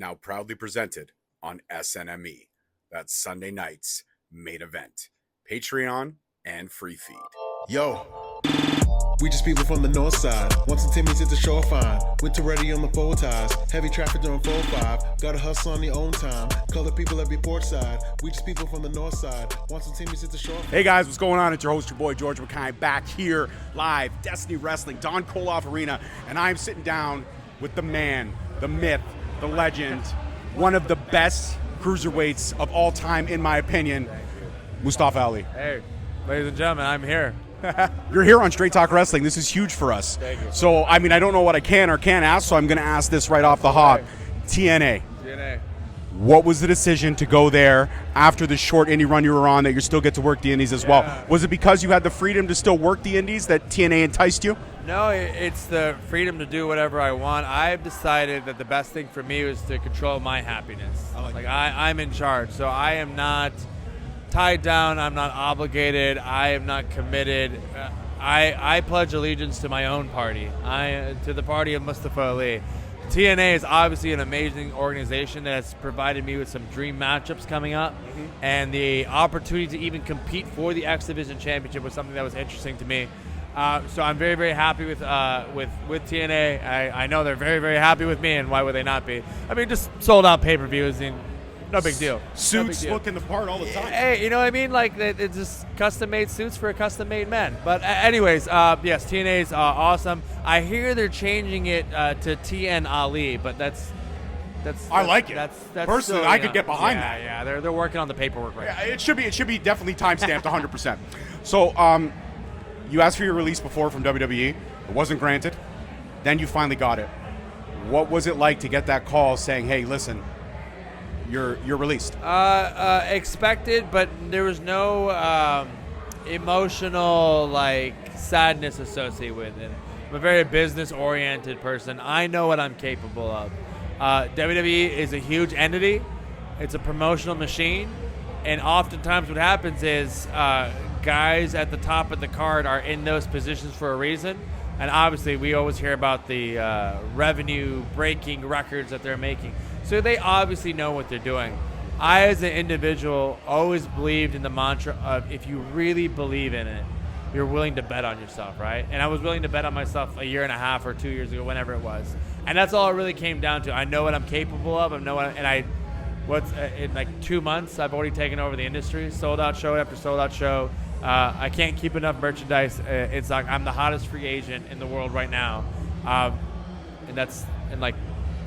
now proudly presented on SNME. That's Sunday night's main event. Patreon and free feed. Yo, we just people from the north side. Once the Timmy's hit the shore fine. Winter ready on the four ties. Heavy traffic during 4-5. Gotta hustle on your own time. Color people every port side. We just people from the north side. Once the Timmy's hit the shore fine. Hey guys, what's going on? It's your host, your boy, George McKay, back here live, Destiny Wrestling, Don Koloff Arena, and I'm sitting down with the man, the myth, the legend, one of the best cruiserweights of all time, in my opinion, Mustafa Ali. Hey, ladies and gentlemen, I'm here. You're here on Straight Talk Wrestling. This is huge for us. Thank you. So, I mean, I don't know what I can or can't ask, so I'm going to ask this right off the hop. TNA. TNA. What was the decision to go there after the short indie run you were on that you still get to work the indies as well? Was it because you had the freedom to still work the indies that TNA enticed you? No, it's the freedom to do whatever I want. I've decided that the best thing for me was to control my happiness. I'm in charge, so I am not tied down. I'm not obligated. I am not committed. I pledge allegiance to my own party, to the party of Mustafa Ali. TNA is obviously an amazing organization that has provided me with some dream matchups coming up, and the opportunity to even compete for the X Division Championship was something that was interesting to me. So I'm very, very happy with TNA. I know they're very, very happy with me, and why would they not be? I mean, just sold out pay-per-views, and no big deal. Suits looking the part all the time. Hey, you know what I mean? Like, it's just custom-made suits for a custom-made man. But anyways, yes, TNA is awesome. I hear they're changing it to TN Ali, but that's I like it. That's personally, still, I could get behind that. Yeah, they're working on the paperwork right now. Yeah, it should be definitely time-stamped 100%. So, you asked for your release before from WWE. It wasn't granted. Then you finally got it. What was it like to get that call saying, "Hey, listen, you're released"? Expected, but there was no emotional sadness associated with it. I'm a very business-oriented person. I know what I'm capable of. WWE is a huge entity. It's a promotional machine, and oftentimes what happens is guys at the top of the card are in those positions for a reason. And obviously, we always hear about the revenue-breaking records that they're making. So they obviously know what they're doing. I, as an individual, always believed in the mantra of if you really believe in it, you're willing to bet on yourself, right? And I was willing to bet on myself a year and a half or 2 years ago, whenever it was. And that's all it really came down to. I know what I'm capable of. In like 2 months, I've already taken over the industry, sold out show after sold out show. I can't keep enough merchandise. It's like I'm the hottest free agent in the world right now, and that's in like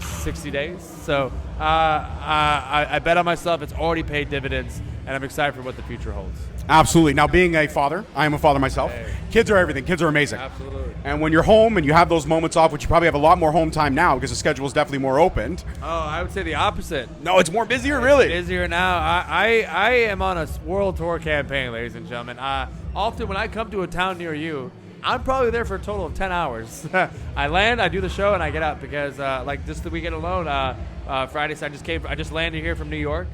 60 days. So I bet on myself. It's already paid dividends, and I'm excited for what the future holds. Absolutely. Now, being a father, I am a father myself. Hey. Kids are everything. Kids are amazing. Absolutely. And when you're home and you have those moments off, which you probably have a lot more home time now because the schedule is definitely more opened. Oh, I would say the opposite. No, it's more busier, really. Busier now. I am on a world tour campaign, ladies and gentlemen. Often when I come to a town near you, I'm probably there for a total of 10 hours. I land, I do the show, and I get out because, like just the weekend alone, Friday, so I just landed here from New York,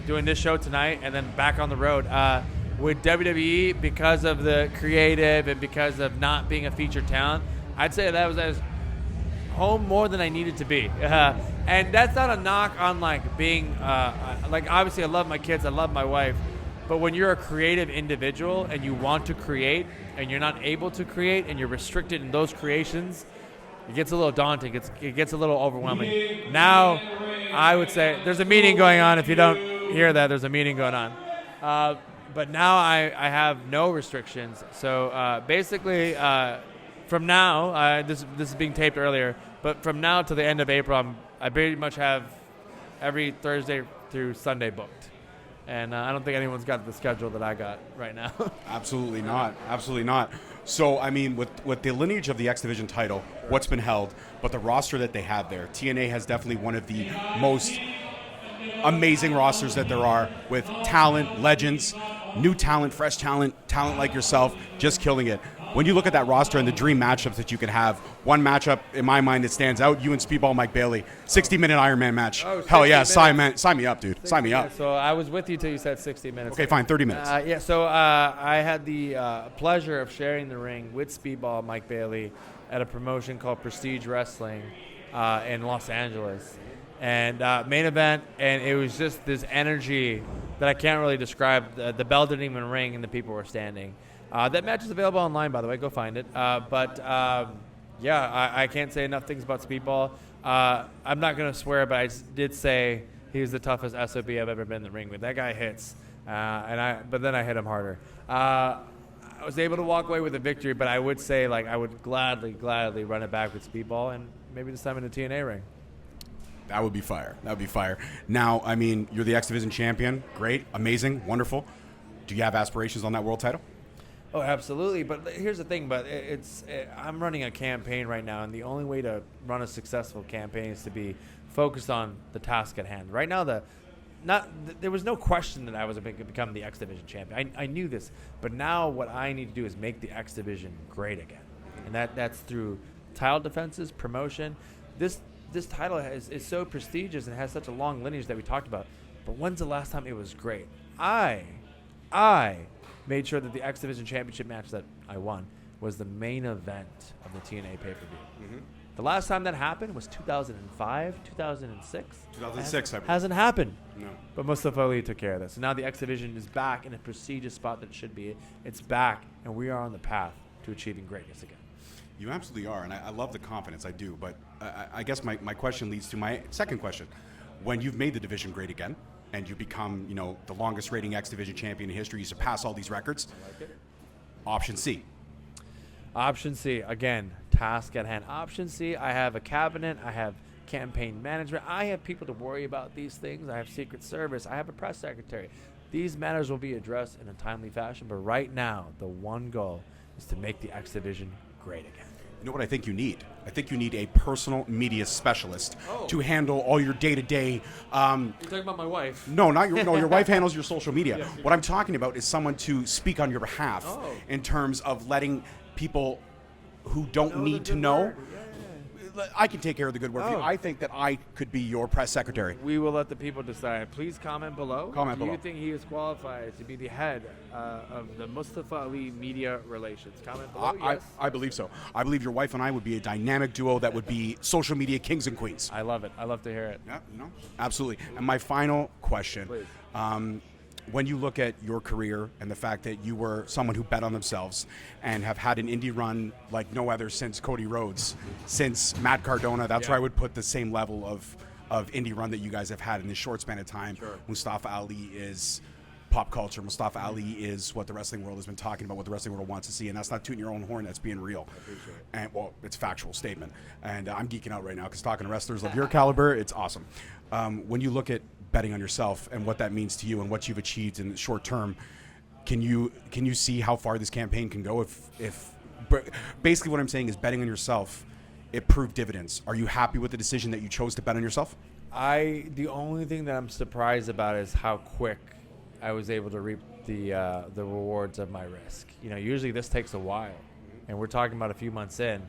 doing this show tonight, and then back on the road. With WWE, because of the creative and because of not being a featured talent, I'd say that was as home more than I needed to be. And that's not a knock on being obviously I love my kids, I love my wife, but when you're a creative individual and you want to create and you're not able to create and you're restricted in those creations, it gets a little daunting. It gets a little overwhelming. Now, I would say there's a meeting going on. If you don't hear that, there's a meeting going on. But now I have no restrictions. So basically, from now, this is being taped earlier, but from now to the end of April, I pretty much have every Thursday through Sunday booked. And I don't think anyone's got the schedule that I got right now. Absolutely not. Absolutely not. So, I mean, with the lineage of the X Division title, what's been held, but the roster that they have there, TNA has definitely one of the most amazing rosters that there are, with talent, legends, new talent, fresh talent like yourself, just killing it. When you look at that roster and the dream matchups that you can have, one matchup in my mind that stands out, you and Speedball Mike Bailey, 60-minute Iron Man match. Hell yeah, sign me up, dude. Sign me up. So I was with you till you said 60 minutes. Okay, fine, 30 minutes. So I had the pleasure of sharing the ring with Speedball Mike Bailey at a promotion called Prestige Wrestling in Los Angeles. And main event, and it was just this energy that I can't really describe. The bell didn't even ring, and the people were standing. That match is available online, by the way. Go find it. I can't say enough things about Speedball. I'm not going to swear, but I did say he was the toughest SOB I've ever been in the ring with. That guy hits, but then I hit him harder. I was able to walk away with a victory, but I would say I would gladly run it back with Speedball, and maybe this time in the TNA ring. That would be fire. That would be fire. Now, I mean, you're the X Division champion. Great, amazing, wonderful. Do you have aspirations on that world title? Oh, absolutely. But here's the thing. I'm running a campaign right now, and the only way to run a successful campaign is to be focused on the task at hand. Right now, there was no question that I was going to become the X Division champion. I knew this, but now what I need to do is make the X Division great again, and that's through title defenses, promotion. This title is so prestigious and has such a long lineage that we talked about. But when's the last time it was great? I made sure that the X Division Championship match that I won was the main event of the TNA pay-per-view. Mm-hmm. The last time that happened was 2005, 2006. 2006, I believe. Hasn't happened. No. But Mustafa Ali took care of this. So now the X Division is back in a prestigious spot that it should be. It's back, and we are on the path to achieving greatness again. You absolutely are, and I love the confidence, I do. But I guess my question leads to my second question. When you've made the division great again, and you become, the longest rating X Division champion in history, you surpass all these records. I like it. Option C. Option C, again, task at hand. Option C, I have a cabinet, I have campaign management, I have people to worry about these things, I have Secret Service, I have a press secretary. These matters will be addressed in a timely fashion, but right now, the one goal is to make the X Division great again. You know what I think you need? I think you need a personal media specialist to handle all your day-to-day. You're talking about my wife. No, not your. No, your wife handles your social media. Yes, what I'm talking about is someone to speak on your behalf in terms of letting people who don't need to know. I can take care of the good work for you. I think that I could be your press secretary. We will let the people decide. Please comment below. Comment Do below. you think he is qualified to be the head of the Mustafa Ali Media Relations? Comment below. Yes. I believe so. I believe your wife and I would be a dynamic duo that would be social media kings and queens. I love it. I love to hear it. Yeah, absolutely. And my final question. Please. When you look at your career and the fact that you were someone who bet on themselves and have had an indie run like no other since Cody Rhodes, since Matt Cardona, that's where I would put the same level of indie run that you guys have had in this short span of time. Sure. Mustafa Ali is pop culture. Mustafa Ali is what the wrestling world has been talking about, what the wrestling world wants to see, and that's not tooting your own horn, that's being real. I appreciate it. And well, it's a factual statement. And I'm geeking out right now because talking to wrestlers of your caliber, it's awesome. When you look at betting on yourself and what that means to you and what you've achieved in the short term, can you see how far this campaign can go? If basically what I'm saying is betting on yourself, it proved dividends. Are you happy with the decision that you chose to bet on yourself? The only thing that I'm surprised about is how quick I was able to reap the rewards of my risk. Usually this takes a while, and we're talking about a few months in.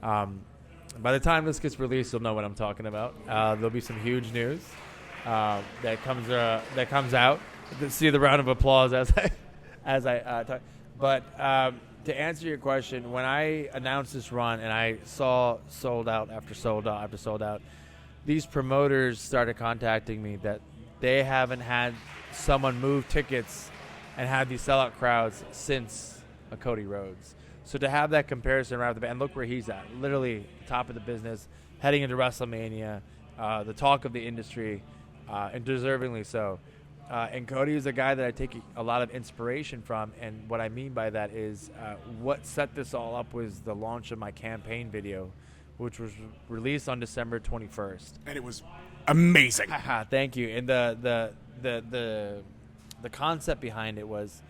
By the time this gets released, you'll know what I'm talking about. There'll be some huge news that comes out. See the round of applause as I talk. But to answer your question, when I announced this run and I saw sold out after sold out after sold out, these promoters started contacting me that they haven't had someone move tickets and have these sellout crowds since Cody Rhodes. So to have that comparison right off the bat, and look where he's at, literally top of the business, heading into WrestleMania, the talk of the industry, and deservingly so. And Cody is a guy that I take a lot of inspiration from, and what I mean by that is what set this all up was the launch of my campaign video, which was released on December 21st. And it was amazing. Thank you. And the concept behind it was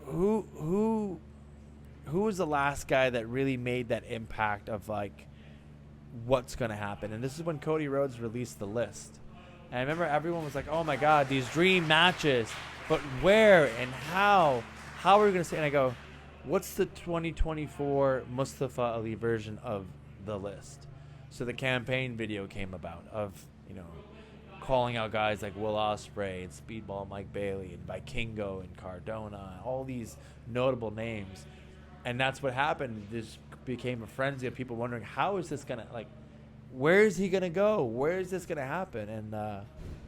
who was the last guy that really made that impact of like what's going to happen? And this is when Cody Rhodes released the list. And I remember everyone was like, oh my God, these dream matches, but where and how are we going to say? And I go, what's the 2024 Mustafa Ali version of the list? So the campaign video came about of, calling out guys like Will Ospreay and Speedball Mike Bailey and Vikingo and Cardona, all these notable names. And that's what happened. This became a frenzy of people wondering, how is this gonna, like, where is he gonna go? Where is this gonna happen? And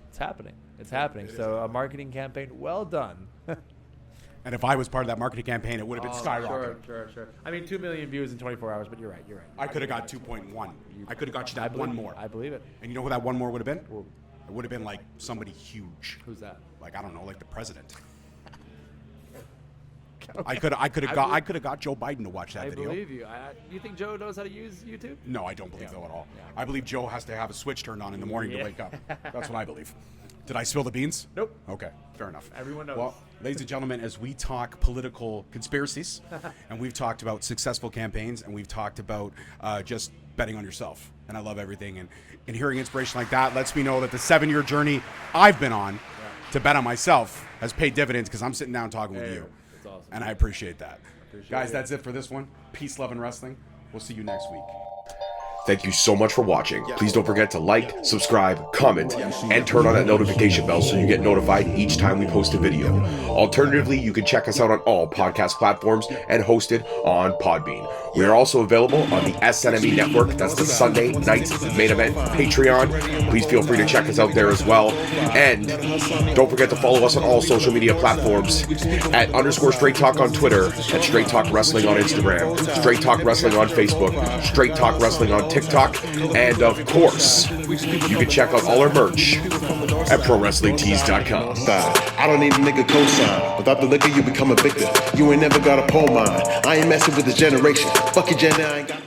it's happening. It's happening. So a marketing campaign, well done. And if I was part of that marketing campaign, it would have been skyrocketing. Sure. I mean, 2 million views in 24 hours, but you're right. I could have got 2.1. I could have got you that one more. I believe it. And you know who that one more would have been? It would have been like somebody huge. Who's that? Like, I don't know, like the president. I could have got Joe Biden to watch that video. I believe you. You think Joe knows how to use YouTube? No, I don't believe so at all. Yeah. I believe Joe has to have a switch turned on in the morning to wake up. That's what I believe. Did I spill the beans? Nope. Okay, fair enough. Everyone knows. Well, ladies and gentlemen, as we talk political conspiracies, and we've talked about successful campaigns, and we've talked about just betting on yourself, and I love everything, and hearing inspiration like that lets me know that the 7-year journey I've been on to bet on myself has paid dividends, because I'm sitting down talking with you. That's awesome. And I appreciate that. Guys, that's it for this one. Peace, love, and wrestling. We'll see you next week. Thank you so much for watching. Please don't forget to like, subscribe, comment, and turn on that notification bell so you get notified each time we post a video. Alternatively, you can check us out on all podcast platforms and hosted on Podbean. We are also available on the SNME Network. That's the Sunday Night Main Event Patreon. Please feel free to check us out there as well. And don't forget to follow us on all social media platforms at _Straight Talk on Twitter, at Straight Talk Wrestling on Instagram, Straight Talk Wrestling on Facebook, Straight Talk Wrestling on TikTok, and of course, you can check out all our merch at ProWrestlingTees.com. I don't need a nigga cosign. Without the liquor, you become a victim. You ain't never got a pole mine. I ain't messing with this generation. Fuck your gender, I ain't got